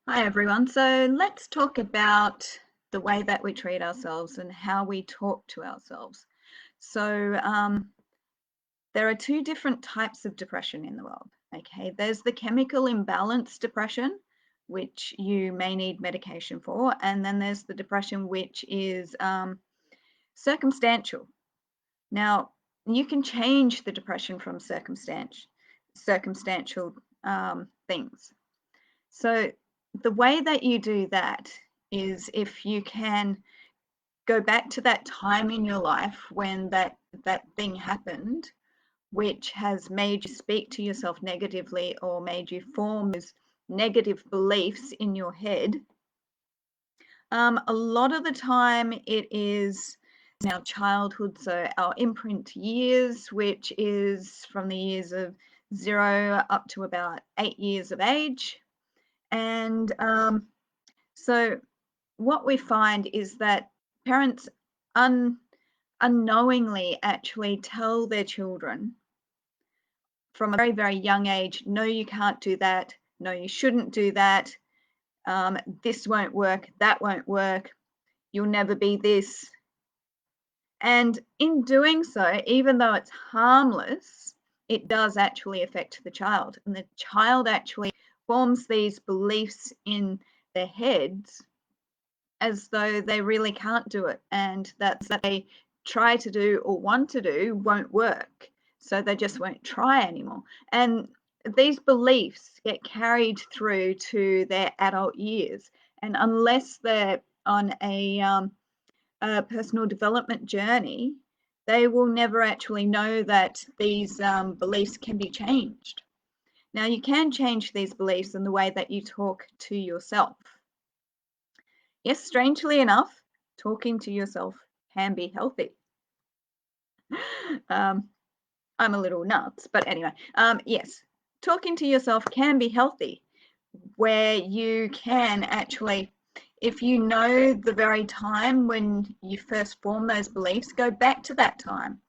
Hi everyone. So let's talk about the way that we treat ourselves and how we talk to ourselves. So there are two different types of depression in the world. Okay, there's the chemical imbalance depression, which you may need medication for, and then there's the depression which is circumstantial. Now, you can change the depression from circumstantial things. So the way that you do that is if you can go back to that time in your life when that thing happened, which has made you speak to yourself negatively or made you form those negative beliefs in your head. A lot of the time it is in our childhood, so our imprint years, which is from the years of 0 up to about 8 years of age. And so what we find is that parents unknowingly actually tell their children from a very, very young age, no, you can't do that. No, you shouldn't do that. This won't work. That won't work. You'll never be this. And in doing so, even though it's harmless, it does actually affect the child. And the child actually forms these beliefs in their heads as though they really can't do it, and that they try to do or want to do won't work, so they just won't try anymore. And these beliefs get carried through to their adult years, and unless they're on a personal development journey, they will never actually know that these beliefs can be changed. Now, you can change these beliefs in the way that you talk to yourself. Yes, strangely enough, talking to yourself can be healthy. I'm a little nuts, but anyway, yes, talking to yourself can be healthy, where you can actually, if you know the very time when you first formed those beliefs, go back to that time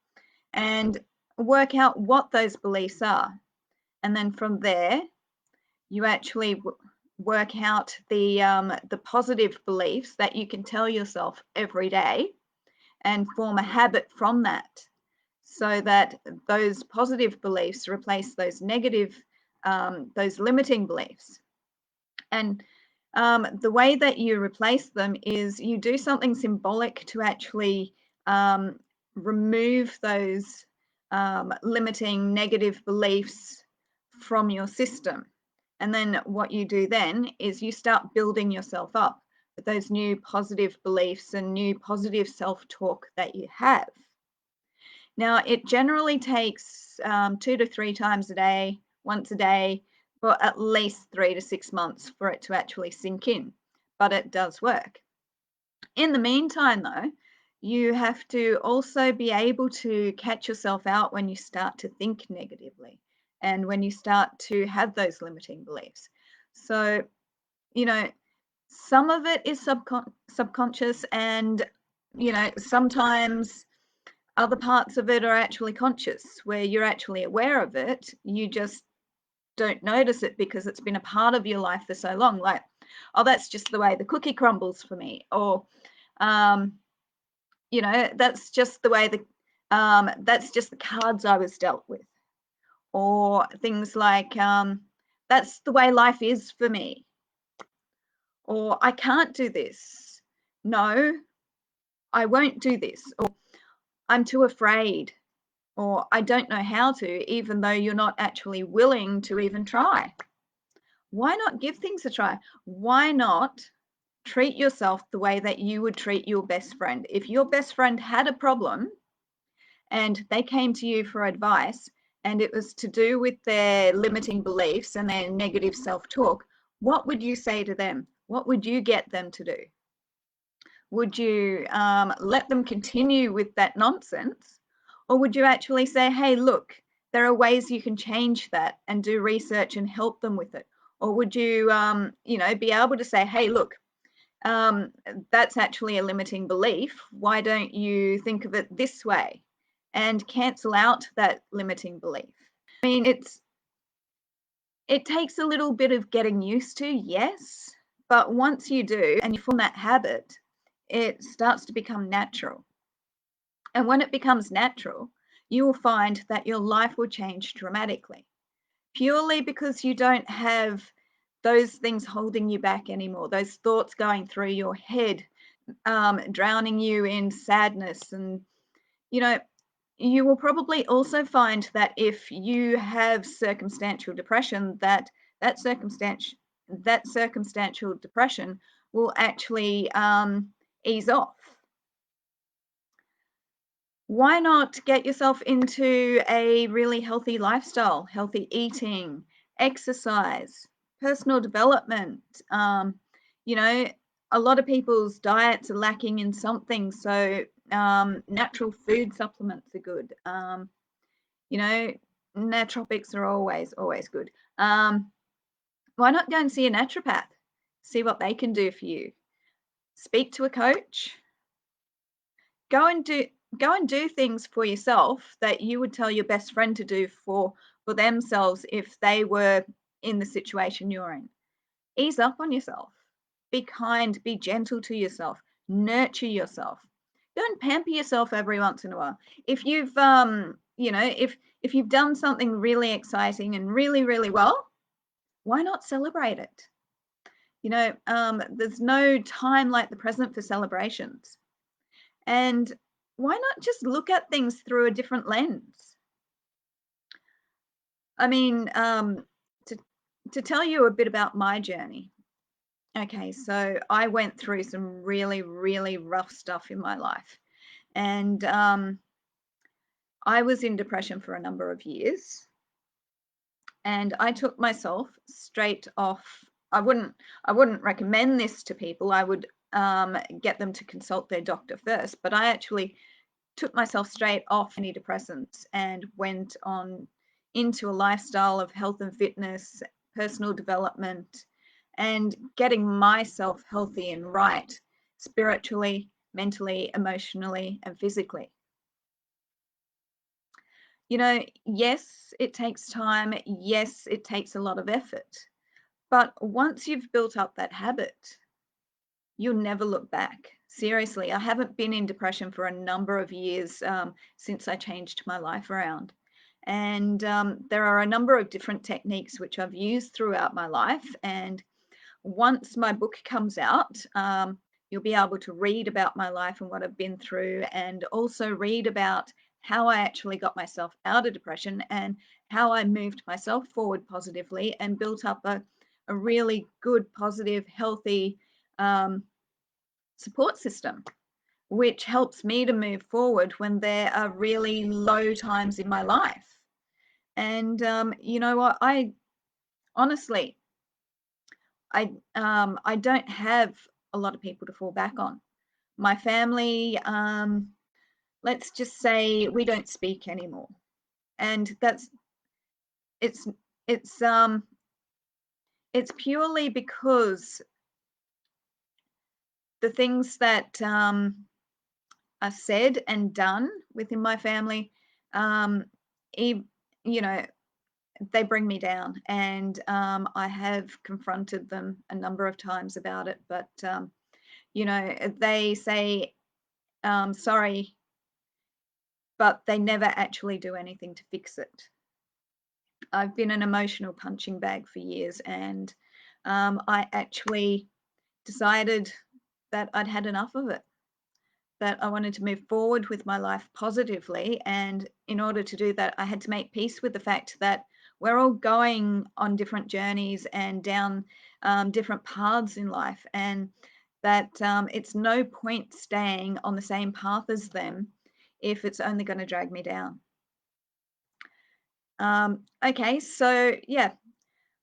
and work out what those beliefs are. And then from there, you actually work out the positive beliefs that you can tell yourself every day and form a habit from that, so that those positive beliefs replace those negative, those limiting beliefs. And the way that you replace them is you do something symbolic to actually remove those limiting negative beliefs from your system. And then what you do then is you start building yourself up with those new positive beliefs and new positive self-talk that you have. Now, it generally takes 2 to 3 times a day, once a day, for at least 3 to 6 months for it to actually sink in, but it does work. In the meantime, though, you have to also be able to catch yourself out when you start to think negatively and when you start to have those limiting beliefs. So, you know, some of it is subconscious, and, sometimes other parts of it are actually conscious, where you're actually aware of it. You just don't notice it because it's been a part of your life for so long. Like, oh, that's just the way the cookie crumbles for me, or that's just the way that's just the cards I was dealt with, or things like that's the way life is for me, or I can't do this. No, I won't do this, or I'm too afraid, or I don't know how to, even though you're not actually willing to even try. Why not give things a try? Why not treat yourself the way that you would treat your best friend? If your best friend had a problem and they came to you for advice and it was to do with their limiting beliefs and their negative self-talk, what would you say to them? What would you get them to do? Would you let them continue with that nonsense? Or would you actually say, hey, look, there are ways you can change that and do research and help them with it? Or would you, be able to say, hey, look, that's actually a limiting belief. Why don't you think of it this way and cancel out that limiting belief? I mean, it takes a little bit of getting used to, yes, But once you do and you form that habit, it starts to become natural. And when it becomes natural, you will find that your life will change dramatically, purely because you don't have those things holding you back anymore, those thoughts going through your head, drowning you in sadness. And, you know, you will probably also find that if you have circumstantial depression, that circumstance that circumstantial depression will actually ease off. Why not get yourself into a really healthy lifestyle, healthy eating, exercise, personal development? You know, a lot of people's diets are lacking in something, so natural food supplements are good. You know, nootropics are always good. Why not go and see a naturopath? See what they can do for you. Speak to a coach. Go and do things for yourself that you would tell your best friend to do for themselves if they were in the situation you're in. Ease up on yourself. Be kind, be gentle to yourself, nurture yourself. Go and pamper yourself every once in a while. If you've if you've done something really exciting and really well, why not celebrate it? There's no time like the present for celebrations. And why not just look at things through a different lens? I mean, to tell you a bit about my journey. Okay, so I went through some really rough stuff in my life. And I was in depression for a number of years. And I took myself straight off. I wouldn't recommend this to people. I would get them to consult their doctor first. But I actually took myself straight off antidepressants and went on into a lifestyle of health and fitness, personal development, and getting myself healthy and right spiritually, mentally, emotionally, and physically. Yes, it takes time. Yes, it takes a lot of effort. But once you've built up that habit, you'll never look back. Seriously, I haven't been in depression for a number of years since I changed my life around. And there are a number of different techniques which I've used throughout my life. And once my book comes out, you'll be able to read about my life and what I've been through, and also read about how I actually got myself out of depression and how I moved myself forward positively and built up a really good, positive, healthy support system, which helps me to move forward when there are really low times in my life. And you know what? I honestly, I don't have a lot of people to fall back on. My family, let's just say we don't speak anymore, and it's it's it's purely because the things that are said and done within my family, you know, they bring me down, and I have confronted them a number of times about it, but they say sorry, but they never actually do anything to fix it. I've been an emotional punching bag for years, and I actually decided that I'd had enough of it, that I wanted to move forward with my life positively. And in order to do that, I had to make peace with the fact that we're all going on different journeys and down different paths in life, and that it's no point staying on the same path as them if it's only going to drag me down. Okay, so yeah,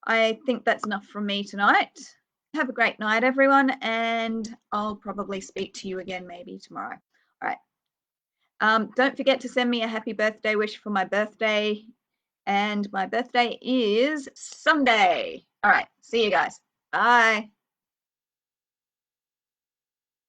I think that's enough from me tonight. Have a great night, everyone, and I'll probably speak to you again maybe tomorrow. All right. Don't forget to send me a happy birthday wish for my birthday, and my birthday is Sunday. All right, see you guys. Bye.